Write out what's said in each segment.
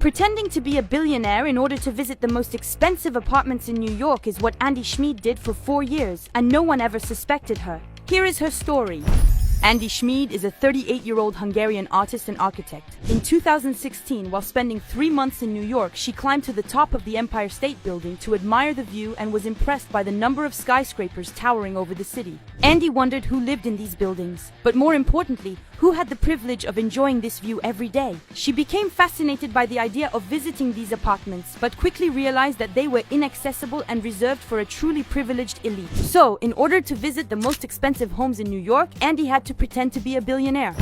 Pretending to be a billionaire in order to visit the most expensive apartments in New York is what Andy Schmid did for 4 years, and no one ever suspected her. Here is her story. Andy Schmid is a 38-year-old Hungarian artist and architect. In 2016, while spending 3 months in New York, she climbed to the top of the Empire State Building to admire the view and was impressed by the number of skyscrapers towering over the city. Andy wondered who lived in these buildings, but more importantly, who had the privilege of enjoying this view every day. She became fascinated by the idea of visiting these apartments, but quickly realized that they were inaccessible and reserved for a truly privileged elite. So, in order to visit the most expensive homes in New York, Andy had to pretend to be a billionaire.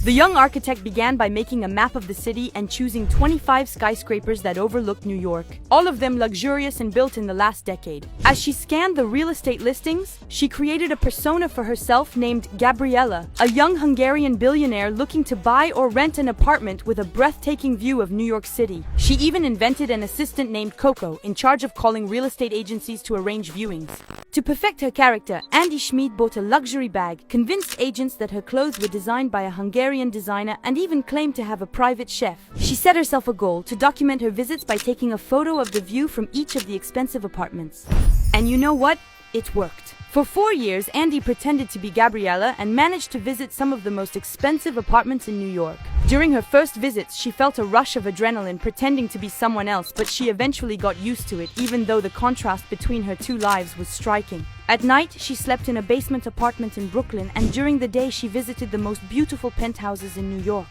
The young architect began by making a map of the city and choosing 25 skyscrapers that overlooked New York, all of them luxurious and built in the last decade. As she scanned the real estate listings, she created a persona for herself named Gabriella, a young Hungarian billionaire looking to buy or rent an apartment with a breathtaking view of New York City. She even invented an assistant named Coco, in charge of calling real estate agencies to arrange viewings. To perfect her character, Andy Schmid bought a luxury bag, convinced agents that her clothes were designed by a Hungarian designer, and even claimed to have a private chef. She set herself a goal to document her visits by taking a photo of the view from each of the expensive apartments. And you know what? It worked. For 4 years, Andy pretended to be Gabriella and managed to visit some of the most expensive apartments in New York. During her first visits, she felt a rush of adrenaline pretending to be someone else, but she eventually got used to it, even though the contrast between her two lives was striking. At night, she slept in a basement apartment in Brooklyn, and during the day she visited the most beautiful penthouses in New York.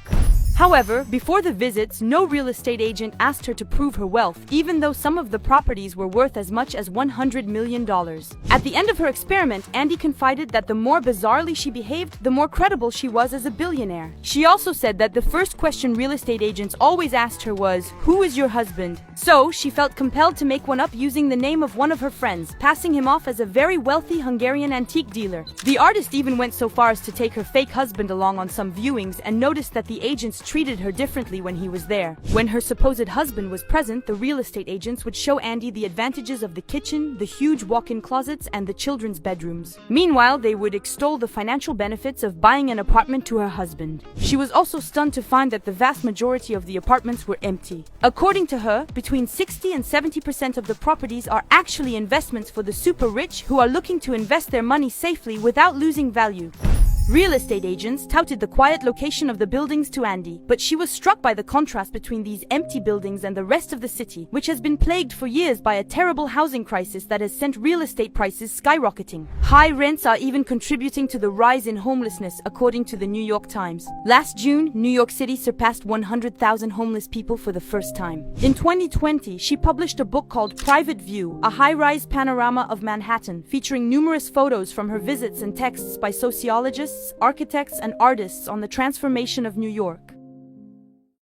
However, before the visits, no real estate agent asked her to prove her wealth, even though some of the properties were worth as much as $100 million. At the end of her experiment, Andy confided that the more bizarrely she behaved, the more credible she was as a billionaire. She also said that the first question real estate agents always asked her was, "Who is your husband?" So, she felt compelled to make one up using the name of one of her friends, passing him off as a very wealthy Hungarian antique dealer. The artist even went so far as to take her fake husband along on some viewings and noticed that the agents treated her differently when he was there. When her supposed husband was present, the real estate agents would show Andy the advantages of the kitchen, the huge walk-in closets, and the children's bedrooms. Meanwhile, they would extol the financial benefits of buying an apartment to her husband. She was also stunned to find that the vast majority of the apartments were empty. According to her, between 60 and 70% of the properties are actually investments for the super rich who are looking to invest their money safely without losing value. Real estate agents touted the quiet location of the buildings to Andy, but she was struck by the contrast between these empty buildings and the rest of the city, which has been plagued for years by a terrible housing crisis that has sent real estate prices skyrocketing. High rents are even contributing to the rise in homelessness, according to the New York Times. Last June, New York City surpassed 100,000 homeless people for the first time. In 2020, she published a book called Private View, a high-rise panorama of Manhattan, featuring numerous photos from her visits and texts by sociologists, architects, and artists on the transformation of New York.